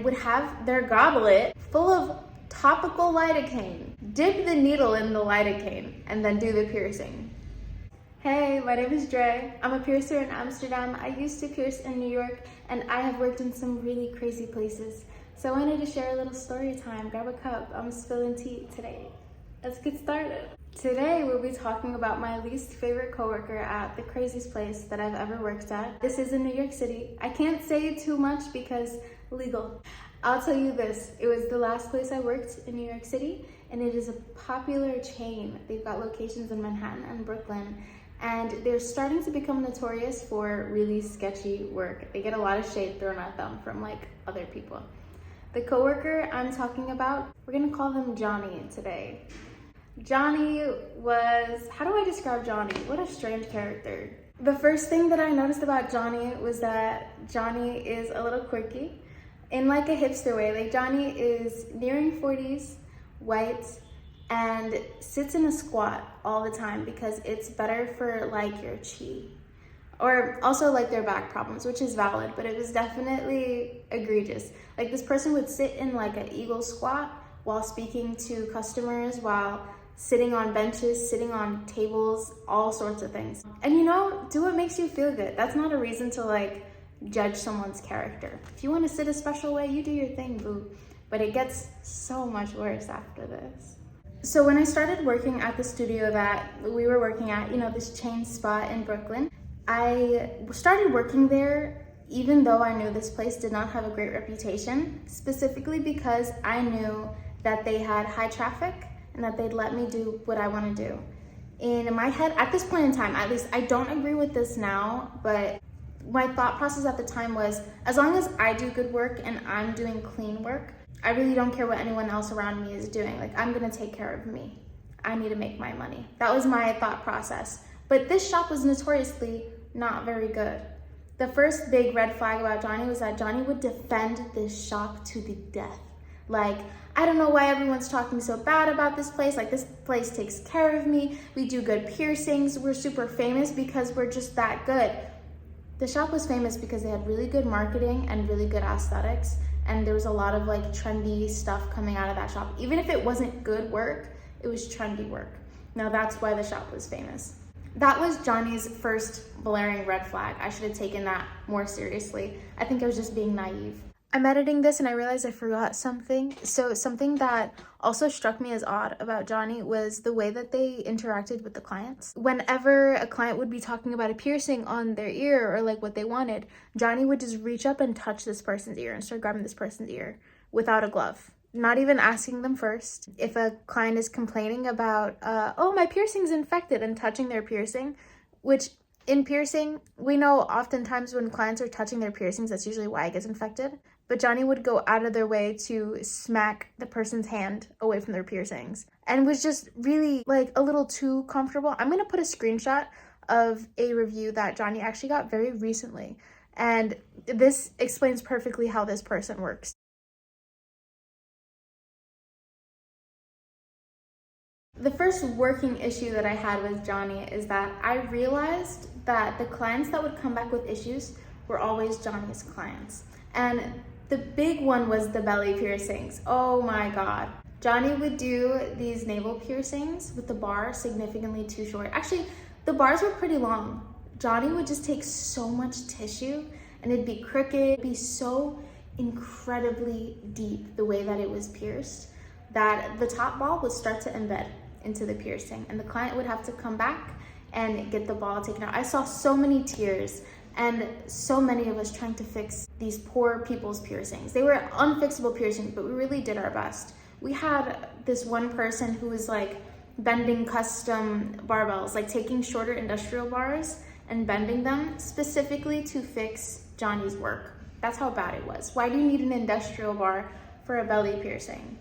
would have their goblet full of topical lidocaine, dip the needle in the lidocaine, and then do the piercing. Hey, my name is Dre. I'm a piercer in Amsterdam. I used to pierce in New York, and I have worked in some really crazy places. So I wanted to share a little story time. Grab a cup. I'm spilling tea today. Let's get started. Today we'll be talking about my least favorite coworker at the craziest place that I've ever worked at. This is in New York City. I can't say too much because legal. I'll tell you this, it was the last place I worked in New York City, and it is a popular chain. They've got locations in Manhattan and Brooklyn, and they're starting to become notorious for really sketchy work. They get a lot of shade thrown at them from like other people. The coworker I'm talking about, we're gonna call him Johnny today. Johnny was, how do I describe Johnny? What a strange character. The first thing that I noticed about Johnny was that Johnny is a little quirky in like a hipster way. Like Johnny is nearing 40s, white, and sits in a squat all the time because it's better for like your chi. Or also like their back problems, which is valid, but it was definitely egregious. Like this person would sit in like an eagle squat while speaking to customers, while sitting on benches, sitting on tables, all sorts of things. And you know, do what makes you feel good. That's not a reason to like judge someone's character. If you want to sit a special way, you do your thing, boo. But it gets so much worse after this. So when I started working at the studio that we were working at, you know, this chain spot in Brooklyn, I started working there even though I knew this place did not have a great reputation, specifically because I knew that they had high traffic and that they'd let me do what I want to do. In my head, at this point in time, at least, I don't agree with this now, but my thought process at the time was, as long as I do good work and I'm doing clean work, I really don't care what anyone else around me is doing. Like, I'm gonna take care of me. I need to make my money. That was my thought process. But this shop was notoriously not very good. The first big red flag about Johnny was that Johnny would defend this shop to the death. Like, I don't know why everyone's talking so bad about this place. Like, this place takes care of me. We do good piercings. We're super famous because we're just that good. The shop was famous because they had really good marketing and really good aesthetics. And there was a lot of like trendy stuff coming out of that shop. Even if it wasn't good work, it was trendy work. Now that's why the shop was famous. That was Johnny's first blaring red flag. I should have taken that more seriously. I think I was just being naive. I'm editing this and I realized I forgot something. So something that also struck me as odd about Johnny was the way that they interacted with the clients. Whenever a client would be talking about a piercing on their ear or like what they wanted, Johnny would just reach up and touch this person's ear and start grabbing this person's ear without a glove. Not even asking them first. If a client is complaining about, oh, my piercing's infected, and touching their piercing, which in piercing, we know oftentimes when clients are touching their piercings, that's usually why it gets infected. But Johnny would go out of their way to smack the person's hand away from their piercings and was just really like a little too comfortable. I'm gonna put a screenshot of a review that Johnny actually got very recently. And this explains perfectly how this person works. The first working issue that I had with Johnny is that I realized that the clients that would come back with issues were always Johnny's clients. And the big one was the belly piercings. Oh my God. Johnny would do these navel piercings with the bar significantly too short. Actually, the bars were pretty long. Johnny would just take so much tissue and it'd be crooked, it'd be so incredibly deep the way that it was pierced that the top ball would start to embed into the piercing and the client would have to come back and get the ball taken out. I saw so many tears and so many of us trying to fix these poor people's piercings. They were unfixable piercings, but we really did our best. We had this one person who was like bending custom barbells, like taking shorter industrial bars and bending them specifically to fix Johnny's work. That's how bad it was. Why do you need an industrial bar for a belly piercing?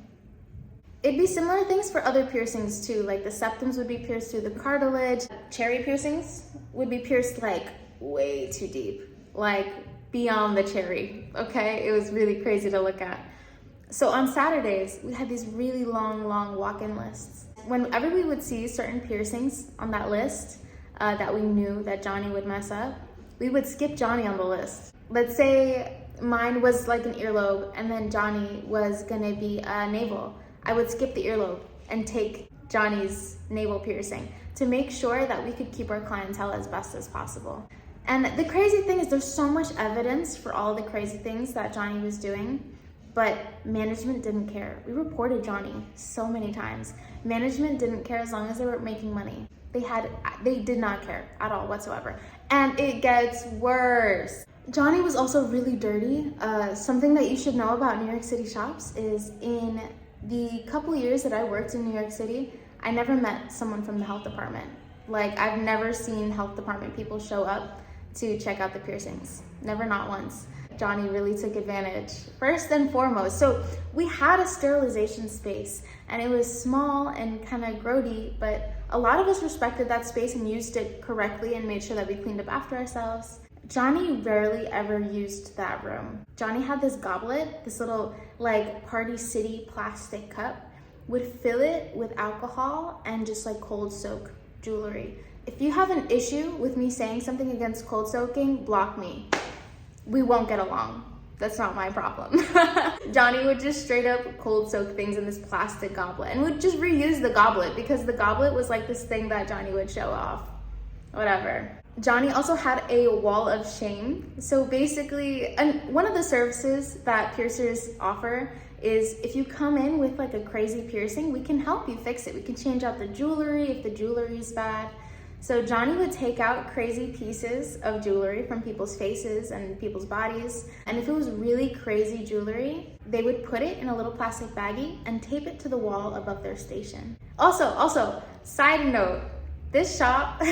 It'd be similar things for other piercings too, like the septums would be pierced through the cartilage. Cherry piercings would be pierced like way too deep, like beyond the cherry, okay? It was really crazy to look at. So on Saturdays, we had these really long walk-in lists. Whenever we would see certain piercings on that list that we knew that Johnny would mess up, we would skip Johnny on the list. Let's say mine was like an earlobe, and then Johnny was gonna be a navel. I would skip the earlobe and take Johnny's navel piercing to make sure that we could keep our clientele as best as possible. And the crazy thing is there's so much evidence for all the crazy things that Johnny was doing, but management didn't care. We reported Johnny so many times. Management didn't care as long as they were making money. They did not care at all whatsoever. And it gets worse. Johnny was also really dirty. Something that you should know about New York City shops is in the couple years that I worked in New York City, I never met someone from the health department. Like, I've never seen health department people show up to check out the piercings. Never, not once. Johnny really took advantage, first and foremost. So we had a sterilization space, and it was small and kind of grody, but a lot of us respected that space and used it correctly and made sure that we cleaned up after ourselves. Johnny rarely ever used that room. Johnny had this goblet, this little like Party City plastic cup, would fill it with alcohol and just like cold soak jewelry. If you have an issue with me saying something against cold soaking, block me. We won't get along. That's not my problem. Johnny would just straight up cold soak things in this plastic goblet and would just reuse the goblet because the goblet was like this thing that Johnny would show off. Whatever. Johnny also had a wall of shame. So basically, one of the services that piercers offer is if you come in with like a crazy piercing, we can help you fix it. We can change out the jewelry if the jewelry is bad. So Johnny would take out crazy pieces of jewelry from people's faces and people's bodies. And if it was really crazy jewelry, they would put it in a little plastic baggie and tape it to the wall above their station. Also, side note, this shop,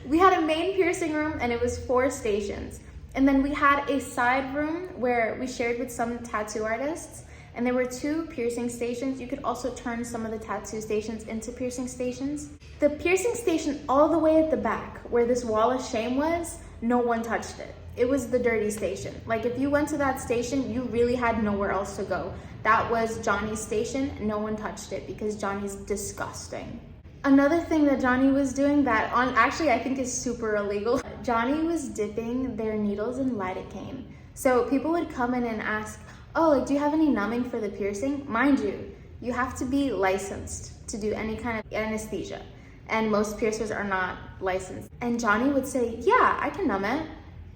we had a main piercing room and it was 4 stations. And then we had a side room where we shared with some tattoo artists, and there were 2 piercing stations. You could also turn some of the tattoo stations into piercing stations. The piercing station all the way at the back, where this wall of shame was, no one touched it. It was the dirty station. Like, if you went to that station, you really had nowhere else to go. That was Johnny's station. No one touched it because Johnny's disgusting. Another thing that Johnny was doing that actually I think is super illegal, Johnny was dipping their needles in lidocaine. So people would come in and ask, oh, like, do you have any numbing for the piercing? Mind you, you have to be licensed to do any kind of anesthesia, and most piercers are not licensed. And Johnny would say, yeah, I can numb it,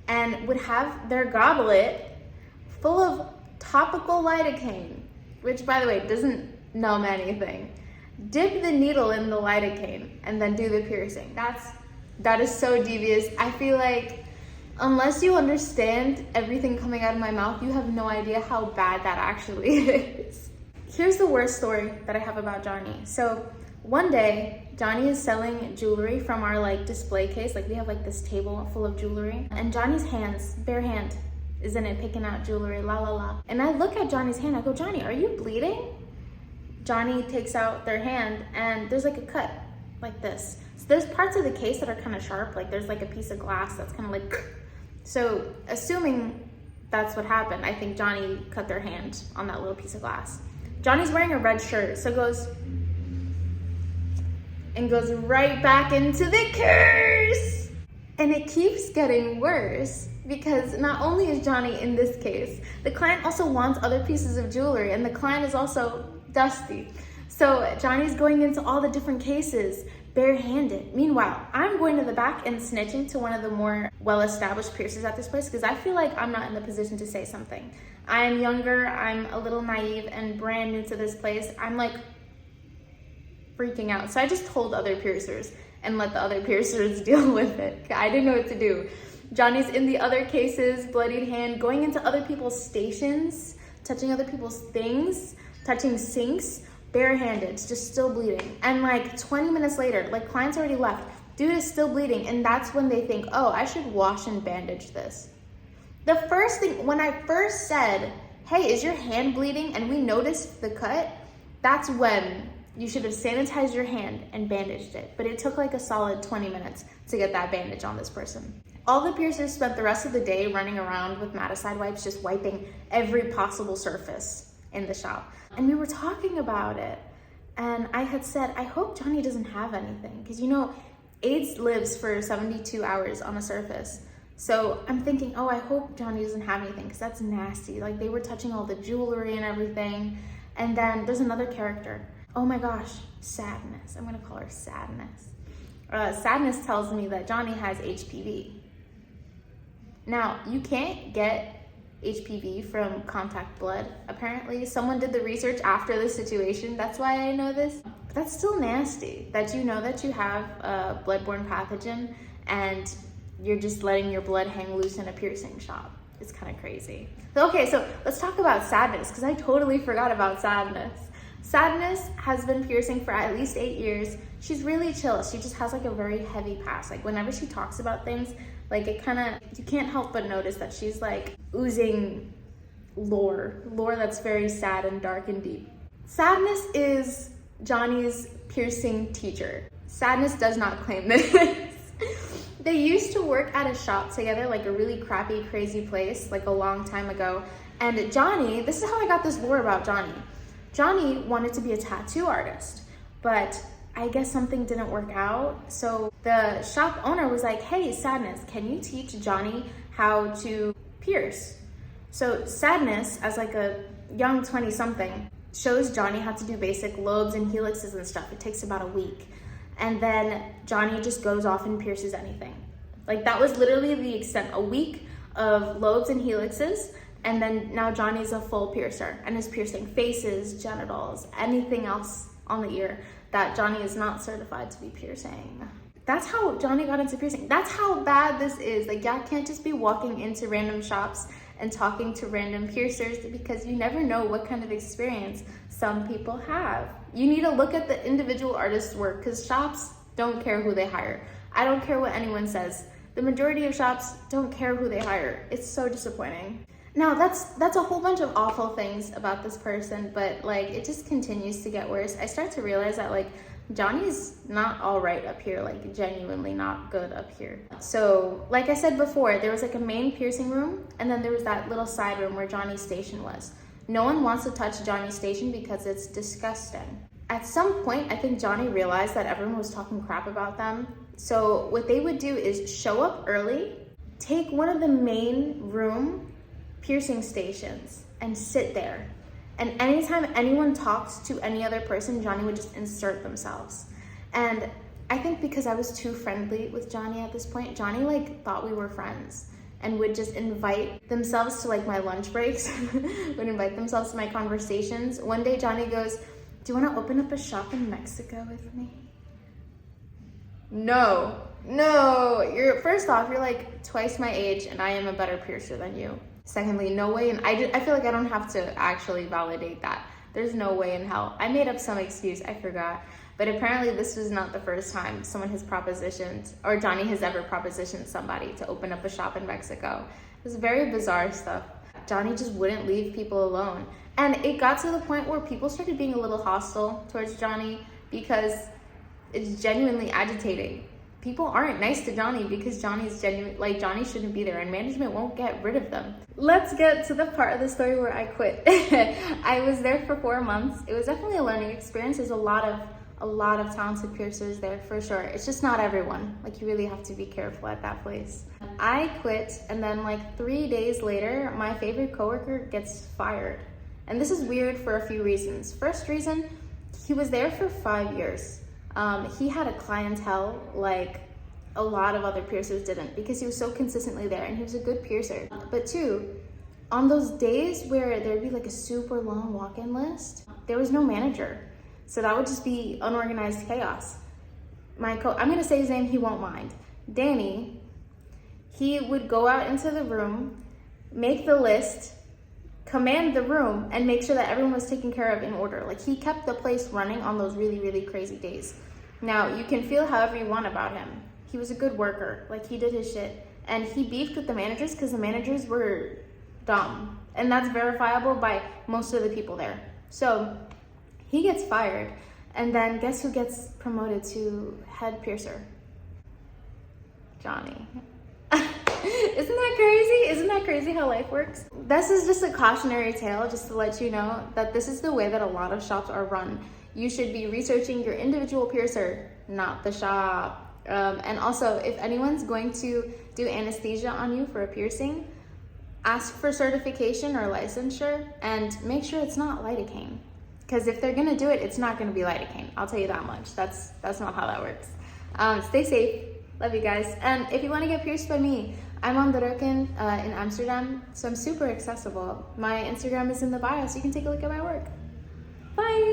and would have their goblet full of topical lidocaine, which, by the way, doesn't numb anything. Dip the needle in the lidocaine and then do the piercing. That is so devious. I feel like unless you understand everything coming out of my mouth, you have no idea how bad that actually is. Here's the worst story that I have about Johnny. So one day, Johnny is selling jewelry from our like display case. Like, we have like this table full of jewelry, and Johnny's hands, bare hand, is in it picking out jewelry, la la la. And I look at Johnny's hand, I go, Johnny, are you bleeding? Johnny takes out their hand and there's like a cut like this. So there's parts of the case that are kind of sharp, like there's like a piece of glass that's kind of like, so assuming that's what happened, I think Johnny cut their hand on that little piece of glass. Johnny's wearing a red shirt, so goes right back into the curse. And it keeps getting worse because not only is Johnny in this case, the client also wants other pieces of jewelry, and the client is also dusty. So Johnny's going into all the different cases barehanded. Meanwhile, I'm going to the back and snitching to one of the more well-established piercers at this place because I feel like I'm not in the position to say something. I am younger, I'm a little naive and brand new to this place. I'm like freaking out. So I just told other piercers and let the other piercers deal with it. I didn't know what to do. Johnny's in the other cases, bloodied hand, going into other people's stations, touching other people's things, touching sinks, barehanded, just still bleeding. And like 20 minutes later, like clients already left, dude is still bleeding, and that's when they think, oh, I should wash and bandage this. The first thing, when I first said, hey, is your hand bleeding? And we noticed the cut, that's when you should have sanitized your hand and bandaged it. But it took like a solid 20 minutes to get that bandage on this person. All the piercers spent the rest of the day running around with Maticide wipes, just wiping every possible surface in the shop. And we were talking about it, and I had said, I hope Johnny doesn't have anything, because you know, AIDS lives for 72 hours on a surface. So I'm thinking, oh, I hope Johnny doesn't have anything, because that's nasty. Like, they were touching all the jewelry and everything. And then there's another character. Oh my gosh, Sadness. I'm gonna call her Sadness. Sadness tells me that Johnny has HPV. Now, you can't get HPV from contact blood. Apparently, someone did the research after the situation. That's why I know this. But that's still nasty, that you know that you have a bloodborne pathogen and you're just letting your blood hang loose in a piercing shop. It's kind of crazy. Okay, so let's talk about Sadness, because I totally forgot about Sadness. Sadness has been piercing for at least 8 years. She's really chill. She just has like a very heavy past. Like, whenever she talks about things, like, it kind of, you can't help but notice that she's like oozing lore that's very sad and dark and deep. Sadness is Johnny's piercing teacher. Sadness does not claim this. They used to work at a shop together, like a really crappy, crazy place, like a long time ago. And Johnny, this is how I got this lore about Johnny. Johnny wanted to be a tattoo artist, but I guess something didn't work out. So the shop owner was like, hey, Sadness, can you teach Johnny how to pierce? So Sadness, as like a young 20-something, shows Johnny how to do basic lobes and helixes and stuff. It takes about a week. And then Johnny just goes off and pierces anything. Like, that was literally the extent, a week of lobes and helixes. And then now Johnny's a full piercer and is piercing faces, genitals, anything else on the ear that Johnny is not certified to be piercing. That's how Johnny got into piercing. That's how bad this is. Like, y'all can't just be walking into random shops and talking to random piercers, because you never know what kind of experience some people have. You need to look at the individual artist's work, because shops don't care who they hire. I don't care what anyone says. The majority of shops don't care who they hire. It's so disappointing. Now, that's a whole bunch of awful things about this person, but like, it just continues to get worse. I start to realize that like, Johnny's not all right up here, like genuinely not good up here. So like I said before, there was like a main piercing room, and then there was that little side room where Johnny's station was. No one wants to touch Johnny's station because it's disgusting. At some point, I think Johnny realized that everyone was talking crap about them. So what they would do is show up early, take one of the main room piercing stations and sit there. And anytime anyone talked to any other person, Johnny would just insert themselves. And I think because I was too friendly with Johnny at this point, Johnny like thought we were friends and would just invite themselves to like my lunch breaks, would invite themselves to my conversations. One day Johnny goes, do you want to open up a shop in Mexico with me? No, first off, you're like twice my age and I am a better piercer than you. Secondly, no way, and I feel like I don't have to actually validate that. There's no way in hell. I made up some excuse, I forgot. But apparently this was not the first time someone has propositioned, or Johnny has ever propositioned somebody to open up a shop in Mexico. It was very bizarre stuff. Johnny just wouldn't leave people alone. And it got to the point where people started being a little hostile towards Johnny because it's genuinely agitating. People aren't nice to Johnny because Johnny's genuine, like Johnny shouldn't be there, and management won't get rid of them. Let's get to the part of the story where I quit. I was there for 4 months. It was definitely a learning experience. There's a lot of talented piercers there for sure. It's just not everyone. Like, you really have to be careful at that place. I quit, and then like 3 days later, my favorite coworker gets fired. And this is weird for a few reasons. First reason, he was there for 5 years. He had a clientele like a lot of other piercers didn't, because he was so consistently there and he was a good piercer. But two, on those days where there'd be like a super long walk-in list, there was no manager. So that would just be unorganized chaos. I'm gonna say his name, he won't mind. Danny, he would go out into the room, make the list, command the room, and make sure that everyone was taken care of in order. Like, he kept the place running on those really, really crazy days. Now, you can feel however you want about him. He was a good worker. Like, he did his shit. And he beefed with the managers because the managers were dumb. And that's verifiable by most of the people there. So he gets fired. And then guess who gets promoted to head piercer? Johnny. Isn't that crazy? Isn't that crazy how life works? This is just a cautionary tale, just to let you know that this is the way that a lot of shops are run. You should be researching your individual piercer, not the shop. And also, if anyone's going to do anesthesia on you for a piercing, ask for certification or licensure and make sure it's not lidocaine. Because if they're gonna do it, it's not gonna be lidocaine. I'll tell you that much. That's not how that works. Stay safe. Love you guys. And if you want to get pierced by me, I'm on lidocaine in Amsterdam, so I'm super accessible. My Instagram is in the bio, so you can take a look at my work. Bye.